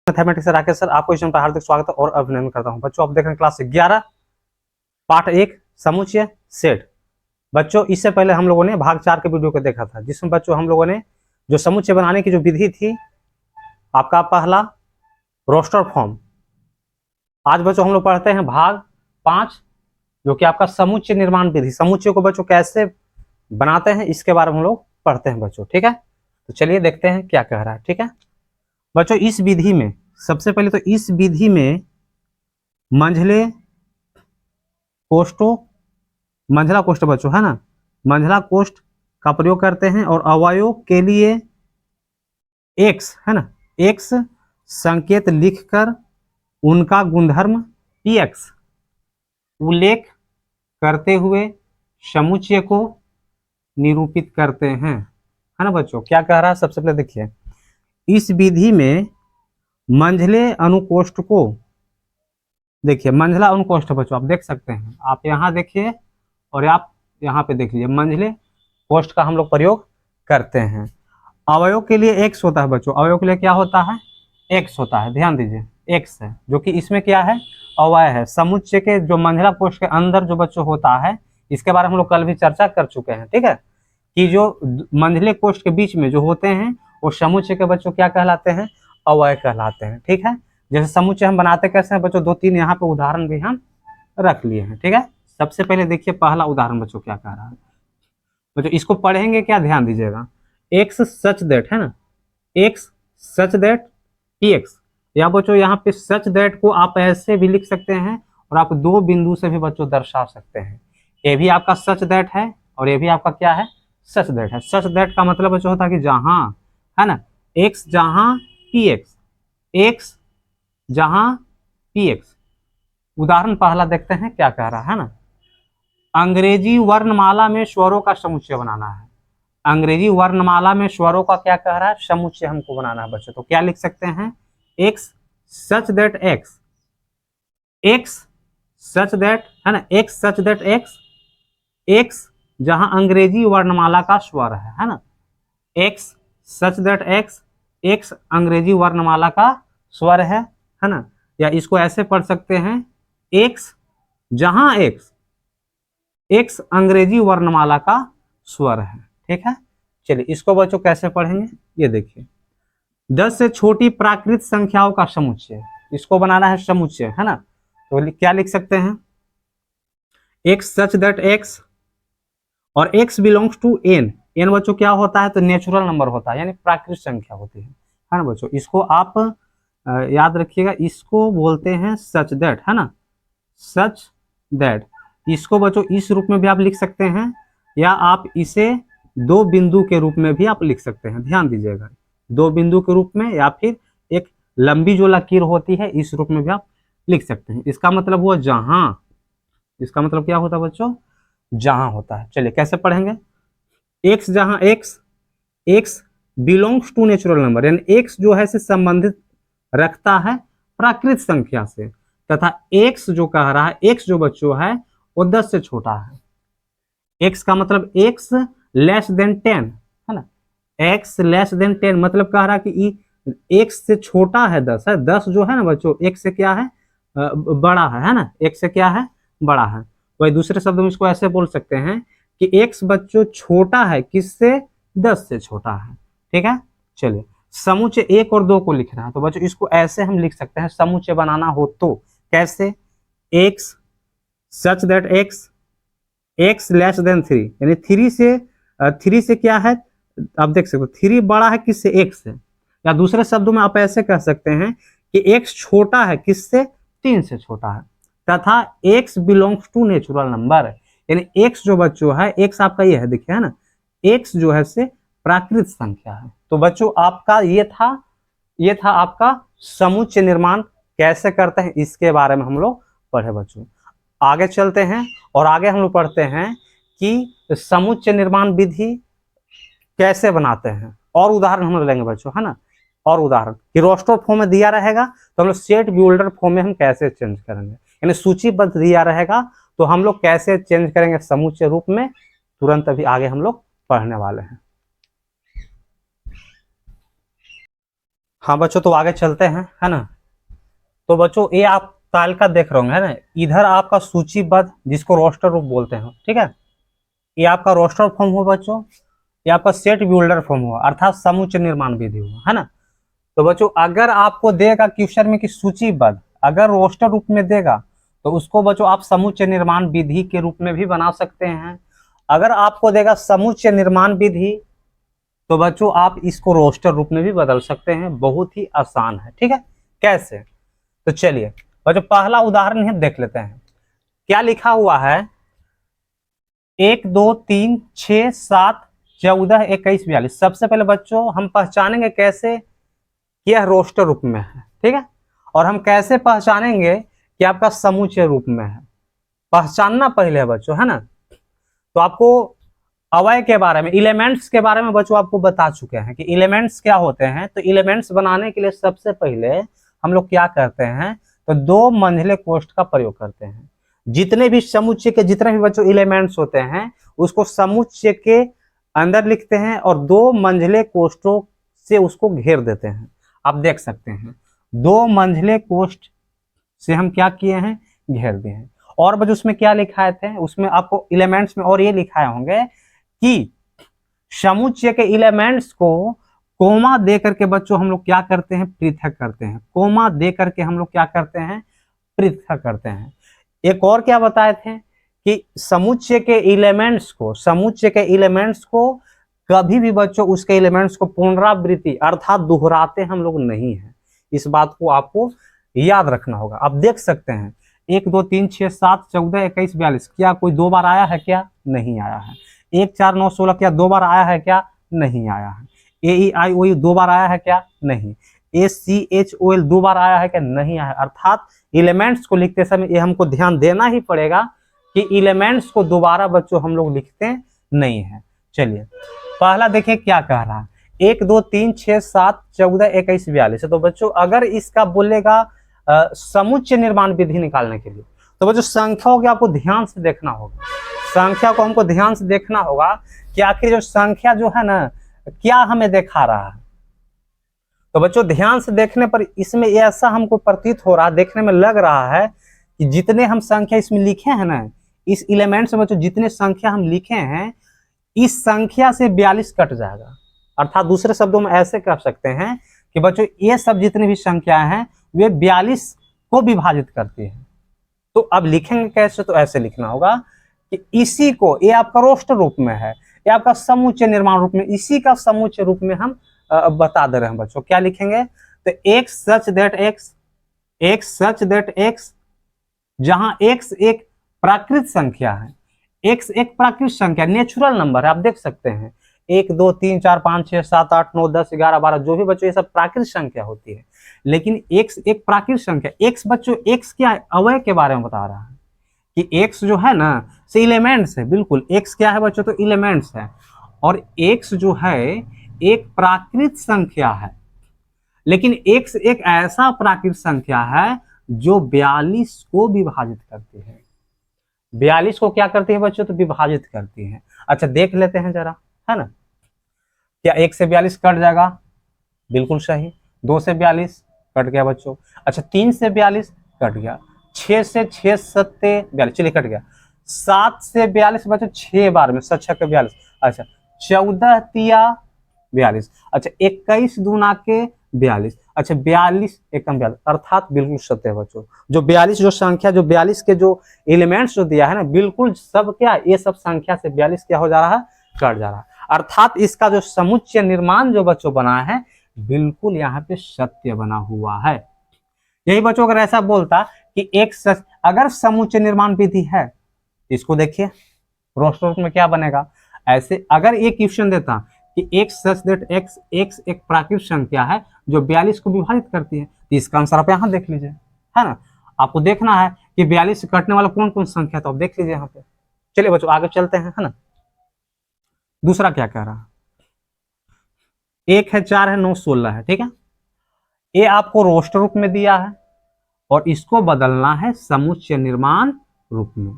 Mathematics से Rakesh sir, आपको इस चैनल पर हार्दिक स्वागत है और अभिनंदन करता हूं। बच्चों, आप देख रहे हैं क्लास 11 पार्ट 1 समुच्चय सेट। बच्चों, इससे पहले हम लोगों ने भाग 4 के वीडियो को देखा था, जिसमें बच्चों हम लोगों ने जो समुच्चय बनाने की जो विधि थी, आपका पहला रोस्टर फॉर्म। आज बच्चों हम लोग पढ़ते हैं भाग 5, जो कि आपका समुच्चय निर्माण विधि। समुच्चय को बच्चों कैसे बनाते हैं इसके बारे में हम लोग पढ़ते हैं बच्चों, ठीक है। तो चलिए देखते हैं क्या कह रहा है, ठीक है बच्चों। इस विधि में सबसे पहले तो इस विधि में मंझले कोष्ठों, मंझला कोष्ठ बच्चों है ना, मंझला कोष्ठ का प्रयोग करते हैं और अवयव के लिए एक्स है ना, एक्स संकेत लिखकर उनका गुणधर्म पी एक्स उल्लेख करते हुए समुच्चय को निरूपित करते हैं, है ना बच्चों। क्या कह रहा है, सबसे पहले देखिए, इस विधि में मंझले अनुकोष्ठ को, देखिए मंझला अनुकोष्ठ बच्चों आप देख सकते हैं, आप यहाँ देखिए और आप यहाँ पे देख लीजिए, मंझले कोष्ठ का हम लोग प्रयोग करते हैं। अवयव के लिए एक्स होता है बच्चों, अवयव के लिए क्या होता है, एक्स होता है, ध्यान दीजिए एक्स है, जो कि इसमें क्या है, अवयव है। समुच्चय के जो मंझला कोष्ठ के अंदर जो बच्चों होता है, इसके बारे में हम लोग कल भी चर्चा कर चुके हैं, ठीक है, कि जो मंझले कोष्ठ के बीच में जो होते हैं वो समुच्चय के बच्चों क्या कहलाते हैं, अवयव कहलाते हैं, ठीक है। जैसे समुच्चय हम बनाते कैसे हैं बच्चों, 2-3 यहाँ पे उदाहरण भी हम रख लिए हैं, ठीक है। सबसे पहले देखिए पहला उदाहरण बच्चों क्या कह रहा है बच्चों, इसको पढ़ेंगे क्या, ध्यान दीजिएगा। एक्स सच दैट है ना, x such that P x, या बच्चों यहाँ पे सच दैट को आप ऐसे भी लिख सकते हैं और आप 2 बिंदु से भी बच्चों दर्शा सकते हैं। ये भी आपका सच दैट है और ये भी आपका क्या है, सच दैट है। सच दैट का मतलब बच्चों होता है कि जहां है ना, एक्स जहां पी एक्स, एक्स जहां पी एक्स। उदाहरण पहला देखते हैं क्या कह रहा है ना, अंग्रेजी वर्णमाला में स्वरों का समुच्चय बनाना है। अंग्रेजी वर्णमाला में स्वरों का क्या कह रहा है, समुच्चय हमको बनाना है बच्चों। तो क्या लिख सकते हैं, x such that x, x such that है ना, x such that x, x जहां अंग्रेजी वर्णमाला का स्वर है ना, x such that x, x अंग्रेजी वर्णमाला का स्वर है ना। या इसको ऐसे पढ़ सकते हैं, एक्स जहां एक्स, एक्स अंग्रेजी वर्णमाला का स्वर है, ठीक है। चलिए इसको बच्चों कैसे पढ़ेंगे, ये देखिए, 10 से छोटी प्राकृत संख्याओं का समुच्चय, इसको बनाना है समुच्चय है ना। तो क्या लिख सकते हैं, एक्स सच दैट एक्स और x belongs to N. N बच्चों क्या होता है, तो नेचुरल नंबर होता है, यानी प्राकृत संख्या होती है ना बच्चों। इसको आप याद रखिएगा, इसको बोलते हैं सच दैट है ना, सच दैट। इसको बच्चों इस रूप में भी आप लिख सकते हैं, या आप इसे 2 बिंदु के रूप में भी आप लिख सकते हैं, ध्यान दीजिएगा, 2 बिंदु के रूप में, या फिर एक लंबी जो लकीर होती है इस रूप में भी आप लिख सकते हैं। इसका मतलब हुआ जहां, इसका मतलब क्या होता है बच्चों, जहां होता है। चलिए कैसे पढ़ेंगे, एक्स जहां x, x belongs to natural number, यानी एक्स जो है से संबंधित रखता है प्राकृत संख्या से, तथा एक्स जो कह रहा है, एक्स जो बच्चों है वो 10 से छोटा है। एक्स का मतलब एक्स लेस देन 10 है ना, एक्स लेस देन 10 मतलब कह रहा है कि एक्स से छोटा है 10 है, 10 जो है ना बच्चों एक्स से क्या है, बड़ा है ना, एक्स से क्या है, बड़ा है। वही दूसरे शब्द में इसको ऐसे बोल सकते हैं कि एक्स बच्चों छोटा है किससे, 10 से छोटा है, ठीक है। चलिए समुच्चय 1 और 2 को लिखना है, तो बच्चों इसको ऐसे हम लिख सकते हैं, समुच्चय बनाना हो तो कैसे, x such that x, x less than 3, यानी 3 से क्या है, आप देख सकते हो 3 बड़ा है किससे, एक्स से। या दूसरे शब्दों में आप ऐसे कह सकते हैं कि एक्स छोटा है किससे, 3 से छोटा है, तथा x belongs to natural number, यानी एक्स जो बच्चों है, एक्स आपका ये है देखिए है ना, एक्स जो है से प्राकृत संख्या है। तो बच्चों आपका ये था आपका समुच्चय निर्माण कैसे करते हैं इसके बारे में हम लोग पढ़े बच्चों। आगे चलते हैं और आगे हम लोग पढ़ते हैं कि समुच्चय निर्माण विधि कैसे बनाते हैं, और उदाहरण हम लोग लेंगे बच्चों है ना, और उदाहरण कि रोस्टर फॉर्म में दिया रहेगा तो हम लोग सेट बिल्डर फॉर्म में हम कैसे चेंज करेंगे, यानी सूचीबद्ध दिया रहेगा तो हम लोग कैसे चेंज करेंगे समुच्चय रूप में, तुरंत अभी आगे हम लोग पढ़ने वाले हैं। हाँ बच्चों, तो आगे चलते हैं, है ना। तो बच्चों ये आप तालिका देख रहे होंगे, है ना। इधर आपका सूचीबद्ध, जिसको रोस्टर रूप बोलते हैं, ठीक है। ये आपका रोस्टर फॉर्म हुआ बच्चों। ये आपका सेट बिल्डर फॉर्म हुआ, अर्थात समुच्चय निर्माण विधि हुआ, है ना। तो बच्चों अगर आपको देगा क्वेश्चन में कि सूचीबद्ध, अगर रोस्टर रूप में देगा तो उसको बच्चों आप समुच्चय निर्माण विधि के रूप में भी बना सकते हैं। अगर आपको देगा समुच्चय निर्माण विधि तो बच्चों आप इसको रोस्टर रूप में भी बदल सकते हैं। बहुत ही आसान है, ठीक है। कैसे? तो चलिए बच्चों पहला उदाहरण ही देख लेते हैं। क्या लिखा हुआ है? 1 2 3 6 7 14 21 42। सबसे पहले बच्चों हम पहचानेंगे कैसे कि यह रोस्टर रूप में है, ठीक है। और हम कैसे पहचानेंगे कि आपका समुच्चय रूप में है, पहचानना पहले है बच्चों, है ना। तो आपको अवयव के बारे में, एलिमेंट्स के बारे में बच्चों आपको बता चुके हैं कि एलिमेंट्स क्या होते हैं। तो एलिमेंट्स बनाने के लिए सबसे पहले हम लोग क्या करते हैं, तो दो मंझले कोष्ठ का प्रयोग करते हैं। जितने भी समुच्चय के जितने भी बच्चों एलिमेंट्स होते हैं उसको समुच्चय के अंदर लिखते हैं और दो मंझले कोष्ठों से उसको घेर देते हैं। आप देख सकते हैं दो मंझले कोष्ठ से हम क्या किए हैं, घेर दिए हैं। और बच्चों उसमें क्या लिखाए थे, उसमें आपको एलिमेंट्स में और ये लिखाए होंगे कि समुच्चय के एलिमेंट्स को कोमा दे करके बच्चों हम लोग क्या करते हैं, पृथक करते हैं। कोमा दे करके हम लोग क्या करते हैं, पृथक करते हैं। एक और क्या बताए थे कि समुच्चय के एलिमेंट्स को कभी भी बच्चों उसके एलिमेंट्स को पुनरावृत्ति अर्थात दोहराते हम लोग नहीं है। इस बात को आपको याद रखना होगा। आप देख सकते हैं 1 2 3 6 7 14 21 42 क्या कोई दो बार आया है? क्या नहीं आया है। 1 4 9 16 क्या दो बार आया है? क्या नहीं आया है। AEIOU दो बार आया है? क्या नहीं। ACHOL दो बार आया है? क्या नहीं आया है। अर्थात एलिमेंट्स को लिखते समय ये हमको ध्यान देना ही पड़ेगा कि एलिमेंट्स को दोबारा बच्चों हम लोग लिखते नहीं है। चलिए पहला देखिए क्या कह रहा है, 1 2 3 6 7 14 21 42। तो बच्चों अगर इसका बोलेगा समुच्चय निर्माण विधि निकालने के लिए तो बच्चों संख्याओं को आपको ध्यान से देखना होगा। संख्या को हमको ध्यान से देखना होगा कि आखिर जो संख्या जो है ना क्या हमें दिखा रहा है। तो बच्चों ध्यान से देखने पर इसमें ऐसा हमको प्रतीत हो रहा है, देखने में लग रहा है कि जितने हम संख्या इसमें लिखे हैं ना, इस एलिमेंट्स में बच्चों जितने संख्या हम लिखे हैं इस संख्या से 42 कट जाएगा। अर्थात दूसरे शब्दों में ऐसे कह सकते हैं कि बच्चों ये सब जितनी भी संख्याएं हैं वे 42 को विभाजित करती हैं। तो अब लिखेंगे कैसे, तो ऐसे लिखना होगा कि इसी को, ये आपका रोस्टर रूप में है, ये आपका समुच्चय निर्माण रूप में, इसी का समुच्चय रूप में हम बता दे रहे हैं बच्चों। क्या लिखेंगे, तो x सच दैट x जहां x एक प्राकृत संख्या है, x एक प्राकृत संख्या नेचुरल नंबर है। आप देख सकते हैं 1 2 3 4 5 6 7 8 9 10 11 12 जो भी बच्चों ये सब प्राकृत संख्या होती है। लेकिन x एक प्राकृत संख्या, x बच्चों x क्या अवयव के बारे में बता रहा है कि x जो है ना से एलिमेंट्स है। बिल्कुल x क्या है बच्चों, तो एलिमेंट्स है। और x जो है एक प्राकृत संख्या है, लेकिन x एक ऐसा प्राकृत संख्या है जो 42 को विभाजित करती है। 42 को क्या करती है बच्चों, तो विभाजित करती है। अच्छा देख लेते हैं जरा, है ना। क्या 1 से 42 कट जाएगा? बिल्कुल सही। 2 से 42 कट गया बच्चों। अच्छा 3 से 42 कट गया। 6 से 6 सत्ते 42, चलिए कट गया। 7 से 42 बच्चों 6 बार में 7 6 42। अच्छा 14 तिया 42। अच्छा 21 दूना के 42। अच्छा 42 एकम 42 अर्थात बिल्कुल सत्य है बच्चों। जो 42 जो संख्या, जो 42 के जो एलिमेंट्स जो दिया है ना, बिल्कुल सब क्या ये सब संख्या से 42 क्या हो जा रहा है, कट जा रहा है। अर्थात इसका जो समुच्चय निर्माण जो बच्चों बना है बिल्कुल यहाँ पे सत्य बना हुआ है। यही बच्चों अगर ऐसा बोलता कि एक सच, अगर समुच्चय निर्माण विधि है, इसको देखिए रोस्टर में क्या बनेगा। ऐसे अगर ये क्वेश्चन देता कि x सच दैट x एक प्राकृत संख्या है जो 42 को विभाजित करती है, तो इसका आंसर आप यहाँ देख लीजिए, है ना। आपको देखना है कि 42 से कटने वाला कौन कौन संख्या, तो आप देख लीजिए यहाँ पे। चलिए बच्चों आगे चलते हैं, है ना। दूसरा क्या कह रहा है, 1 है 4 है 9 16 है, ठीक है। ये आपको रोस्टर रूप में दिया है और इसको बदलना है समुच्चय निर्माण रूप में।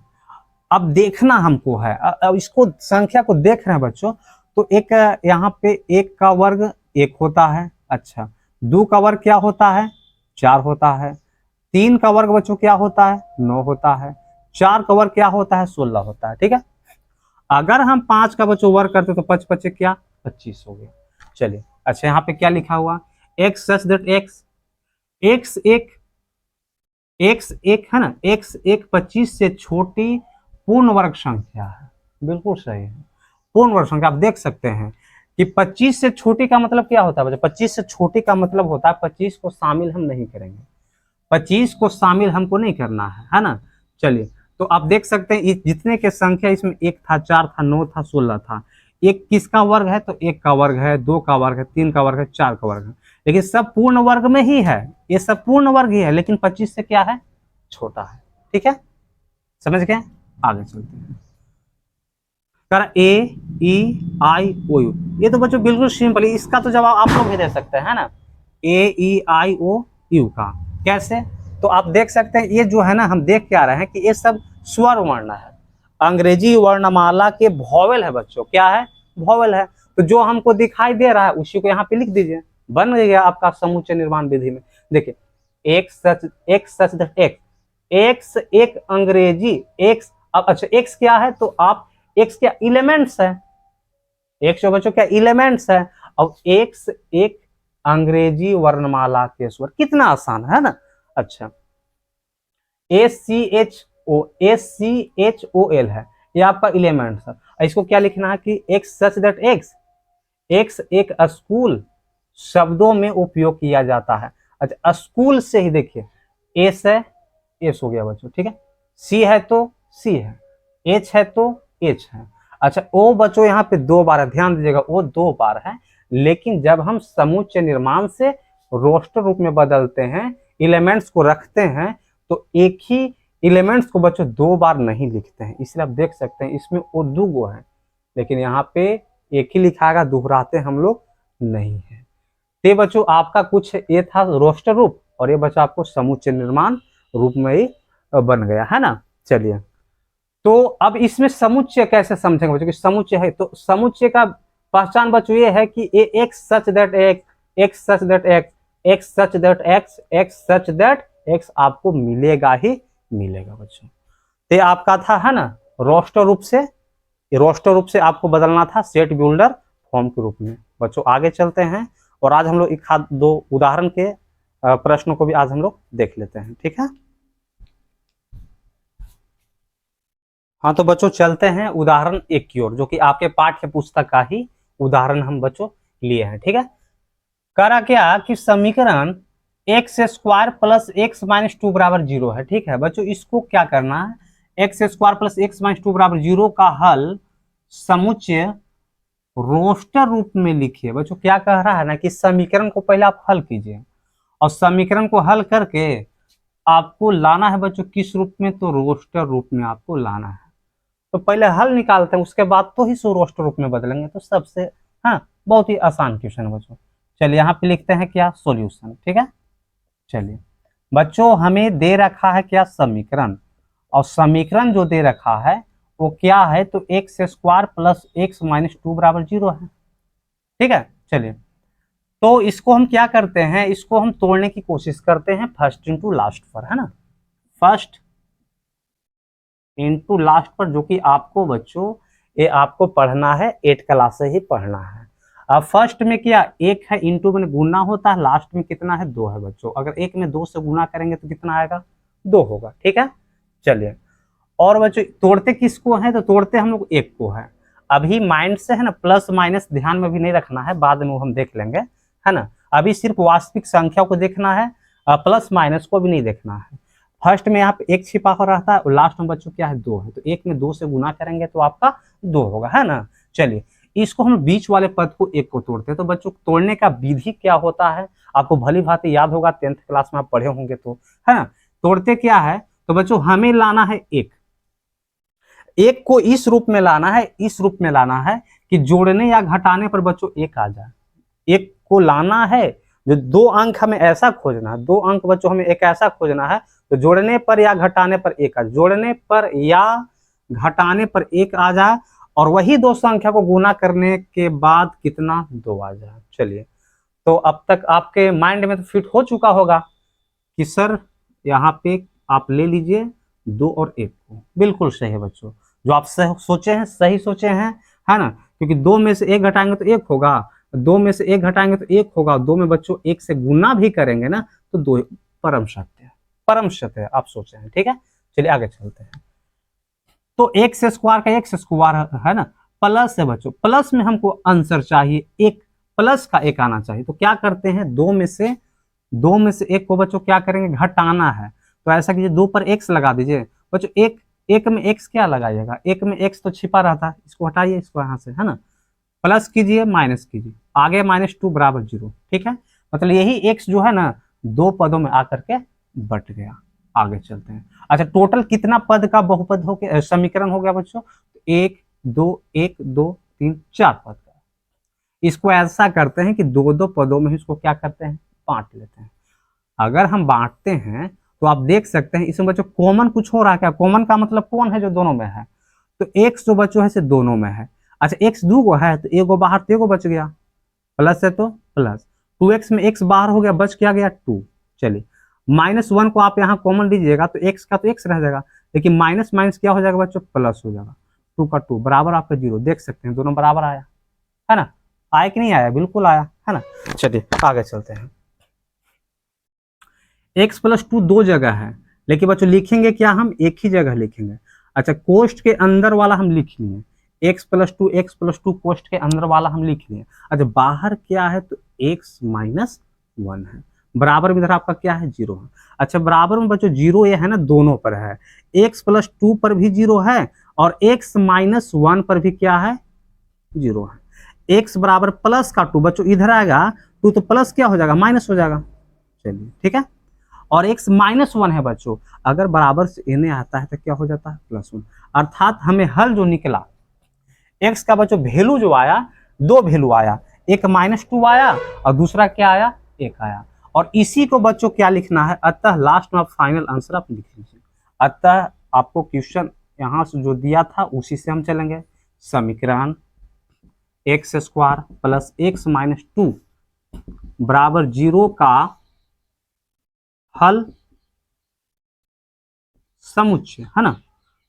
अब देखना हमको है, अब इसको संख्या को देख रहे हैं बच्चों, तो एक यहाँ पे 1 का वर्ग 1 होता है। अच्छा 2 का वर्ग क्या होता है 4 होता है, 3 का वर्ग बच्चों क्या होता है 9 होता है, 4 का वर्ग क्या होता है 16 होता है। ठीक है, अगर हम 5 का बच्चों वर्ग करते तो 5 पचे क्या 25 हो गया। चलिए अच्छा, यहाँ पे क्या लिखा हुआ एक्स सच दैट एक्स एक है ना, एक्स एक 25 से छोटी पूर्ण वर्ग संख्या है। बिल्कुल सही है, पूर्ण वर्ग संख्या। आप देख सकते हैं कि 25 से छोटी का मतलब क्या होता है बच्चों, 25 से छोटी का मतलब होता है 25 को शामिल हम नहीं करेंगे, 25 को शामिल हमको नहीं करना है ना। चलिए, तो आप देख सकते हैं जितने के संख्या इसमें 1 था, 4 था, 9 था, 16 था, एक किसका वर्ग है तो 1 का वर्ग है, 2 का वर्ग है, 3 का वर्ग है, 4 का वर्ग है, लेकिन सब पूर्ण वर्ग में ही है, ये सब पूर्ण वर्ग ही है, लेकिन 25 से क्या है छोटा है। ठीक है, समझ गए, आगे चलते हैं। ए ई आई ओ यू, ये तो बच्चों बिल्कुल सिंपल है, इसका तो जवाब आप लोग भी दे सकते हैं ना, ए ई आई ओ यू का कैसे। तो आप देख सकते हैं ये जो है ना, हम देख के आ रहे हैं कि ये सब स्वर वर्ण है, अंग्रेजी वर्णमाला के वॉवेल है बच्चों, क्या है वॉवेल है। तो जो हमको दिखाई दे रहा है उसी को यहाँ पे लिख दीजिए, बन गया आपका समुच्चय निर्माण विधि में। देखिए एक सच एक्स एक अंग्रेजी एक्स, अच्छा एक्स क्या है तो आप एक्स क्या एलिमेंट्स है, एक्स बच्चों क्या एलिमेंट्स है, और एक्स एक अंग्रेजी वर्णमाला के स्वर, कितना आसान है ना। अच्छा ACHOL है, ये आपका एलिमेंट्स है। इसको क्या लिखना है कि एक्स सच दैट एक्स एक स्कूल शब्दों में उपयोग किया जाता है। अच्छा स्कूल से ही देखिए, एस है एस हो गया बच्चों, ठीक है, सी है तो सी है, एच है तो एच है। अच्छा ओ बच्चों यहाँ पे 2 बार है, ध्यान दीजिएगा वो 2 बार है, लेकिन जब हम समुच्चय निर्माण से रोस्टर रूप में बदलते हैं, एलिमेंट्स को रखते हैं, तो एक ही एलिमेंट्स को बच्चों 2 बार नहीं लिखते हैं, इसलिए आप देख सकते हैं इसमें वो 2 गो है, लेकिन यहाँ पे एक ही लिखाएगा, दोहराते हम लोग नहीं है। तो बच्चों आपका कुछ ये था रोस्टर रूप, और ये बच्चों आपको समुच्चय निर्माण रूप में ही बन गया है ना। चलिए, तो अब इसमें समुच्चय कैसे समझेंगे बच्चों कि समुच्चय है, तो समुच्चय का पहचान बच्चों ये है कि A X such that X such that X such that X such that X आपको मिलेगा ही मिलेगा बच्चों। तो आपका था है ना रोस्टर रूप से, रोस्टर रूप से आपको बदलना था सेट बिल्डर फॉर्म के रूप में। बच्चों आगे चलते हैं, और आज हम लोग एक हाथ 2 उदाहरण के प्रश्नों को भी आज हम लोग देख लेते हैं। ठीक है, हाँ तो बच्चों चलते हैं उदाहरण 1 की ओर, जो कि आपके पाठ्य पुस्तक का ही उदाहरण हम बच्चों लिए हैं। ठीक है, करा क्या कि समीकरण x square plus x minus 2 बराबर 0 है। ठीक है बच्चों, इसको क्या करना है, x square plus x minus 2 बराबर 0 का हल समुच्चय रोस्टर रूप में लिखिए। बच्चों क्या कह रहा है ना कि समीकरण को पहले आप हल कीजिए, और समीकरण को हल करके आपको लाना है बच्चों किस रूप में, तो रोस्टर रूप में आपको लाना है। तो पहले हल निकालते हैं, उसके बाद तो ही रोस्टर रूप में बदलेंगे, तो सबसे हाँ बहुत ही आसान क्वेश्चन है बच्चों। चलिए यहाँ पे लिखते हैं क्या सॉल्यूशन। ठीक है, चलिए बच्चों हमें दे रखा है क्या समीकरण, और समीकरण जो दे रखा है वो क्या है तो x square plus x minus 2 बराबर 0 है। ठीक है, चलिए तो इसको हम क्या करते हैं, इसको हम तोड़ने की कोशिश करते हैं फर्स्ट इंटू लास्ट पर, है ना, फर्स्ट इंटू लास्ट पर, जो कि आपको बच्चों ये आपको पढ़ना है 8 क्लास से ही पढ़ना है। अब फर्स्ट में क्या 1 है, इंटू में गुना होता है, लास्ट में कितना है 2 है बच्चों, अगर 1 में 2 से गुना करेंगे तो कितना आएगा 2 होगा। ठीक है, चलिए और बच्चों तोड़ते किसको है, तो तोड़ते हम लोग 1 को है। अभी माइंड से है ना प्लस माइनस ध्यान में भी नहीं रखना है, बाद में वो हम देख लेंगे, है ना, अभी सिर्फ वास्तविक संख्या को देखना है, प्लस माइनस को भी नहीं देखना है। फर्स्ट में यहाँ पे 1 छिपा हो रहता है, और लास्ट में बच्चों क्या है 2 है, तो 1 में 2 से गुना करेंगे तो आपका 2 होगा, है ना। चलिए इसको हम बीच वाले पद को 1 को तोड़ते हैं, तो बच्चों तोड़ने का विधि क्या होता है आपको भली भांति याद होगा, 10th क्लास में आप पढ़े होंगे तो, है ना। तोड़ते क्या है तो बच्चों हमें लाना है 1 को इस रूप में लाना है, इस रूप में लाना है कि जोड़ने या घटाने पर बच्चों 1 आ जाए। 1 को लाना है, जो 2 अंक हमें ऐसा खोजना है, 2 अंक बच्चों हमें एक ऐसा खोजना है तो जोड़ने पर या घटाने पर 1 आ, जोड़ने पर या घटाने पर 1 आ जाए, और वही 2 संख्या को गुना करने के बाद कितना 2 आ जाए। चलिए तो अब तक आपके माइंड में तो फिट हो चुका होगा कि सर यहाँ पे आप ले लीजिए 2 और 1 को। बिल्कुल सही है बच्चों, जो आप सोचे हैं सही सोचे हैं, है ना, क्योंकि 2 में से 1 घटाएंगे तो 1 होगा, 2 में से 1 घटाएंगे तो 1 होगा, 2 में बच्चों 1 से गुना भी करेंगे ना तो 2 परम सत्य है, परम सत्य है, आप सोचे हैं। ठीक है, चलिए आगे चलते हैं। तो एक्स स्क्वायर का एक्स स्क्वायर है ना, प्लस है बच्चों, प्लस में हमको आंसर चाहिए, एक प्लस का 1 आना चाहिए। तो क्या करते हैं, 2 में से 1 को बच्चों क्या करेंगे, घटाना है। तो ऐसा कीजिए 2 पर x लगा दीजिए बच्चों, एक में x क्या लगाइएगा, 1 में x तो छिपा रहता है, इसको हटाइए, इसको यहाँ से, है ना, प्लस कीजिए माइनस कीजिए, आगे -2 बराबर 0। ठीक है, मतलब यही x जो है ना 2 पदों में आकर के बट गया। आगे चलते हैं। अच्छा, टोटल कितना पद का बहुपद हो गया, समीकरण हो गया बच्चों, 1 2 1 2 3 4 पद का। इसको ऐसा करते हैं कि 2 पदों में इसको क्या करते हैं, बांट लेते हैं। अगर हम बांटते हैं तो आप देख सकते हैं इसमें बच्चों कॉमन कुछ हो रहा है क्या, कॉमन का मतलब कौन है, जो दोनों में है। तो x जो बच्चों है से दोनों में है। अच्छा, x 2 को है तो 1 को बाहर, तो 1 को बच गया, प्लस है तो प्लस, 2x में x बाहर हो गया, बच क्या गया 2। चलिए, -1 को आप यहाँ कॉमन लीजिएगा तो x का तो x रह जाएगा, लेकिन माइनस माइनस क्या हो जाएगा बच्चों, प्लस हो जाएगा, 2 का 2 बराबर आपका 0। देख सकते हैं दोनों बराबर आया, है ना, आया कि नहीं आया, बिल्कुल आया, है ना। चलिए आगे चलते हैं। x + 2 दो जगह है, लेकिन बच्चों लिखेंगे क्या, हम एक ही जगह लिखेंगे। अच्छा, कोष्ठ के अंदर वाला हम लिख लिए, x + 2 कोष्ठ के अंदर वाला हम लिख लिए। अच्छा, बाहर क्या है, तो x - 1 है, बराबर में इधर आपका क्या है, 0 है। अच्छा, बराबर में बच्चों 0 ये है ना, दोनों पर है, x + 2 पर भी 0 है और x - 1 पर भी क्या है, 0 है। x बराबर प्लस का 2 बच्चों इधर आएगा, 2 तो प्लस क्या हो जाएगा, माइनस हो जाएगा। चलिए ठीक है, और x -1 है बच्चों, अगर बराबर से इन्हें आता है तो क्या हो जाता है, +1। अर्थात हमें हल जो निकला, x का बच्चों वैल्यू जो आया, 2 वैल्यू आया, एक -2 आया और दूसरा क्या आया, 1 आया। और इसी को बच्चों क्या लिखना है, अतः लास्ट में आप फाइनल आंसर आप लिख लीजिए। अतः आपको क्वेश्चन यहाँ से जो दिया था उसी से हम चलेंगे। समीकरण x² + x - 2 बराबर 0 का हल समुच्चय, है ना,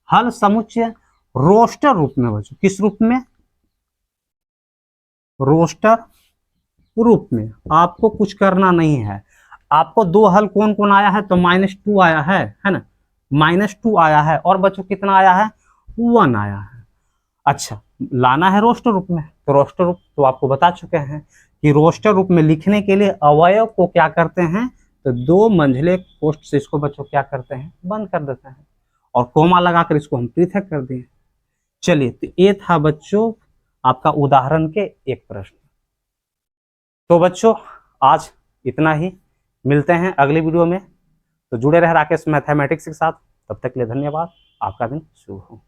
हल समुच्चय रोस्टर रूप में बच्चों, किस रूप में, रोस्टर रूप में। आपको कुछ करना नहीं है, आपको 2 हल कौन कौन आया है, तो -2 आया है ना, -2 आया है, और बच्चों कितना आया है, 1 आया है। अच्छा, लाना है रोस्टर रूप में, तो रोस्टर रूप तो आपको बता चुके हैं कि रोस्टर रूप में लिखने के लिए अवयव को क्या करते हैं, तो 2 मंझले कोष्ठ से इसको बच्चों क्या करते हैं, बंद कर देते हैं, और कोमा लगाकर इसको हम पृथक कर दिए। चलिए, तो ये था बच्चों आपका उदाहरण के एक प्रश्न। तो बच्चों आज इतना ही, मिलते हैं अगली वीडियो में। तो जुड़े रहे राकेश मैथमेटिक्स के साथ, तब तक के लिए धन्यवाद, आपका दिन शुभ हो।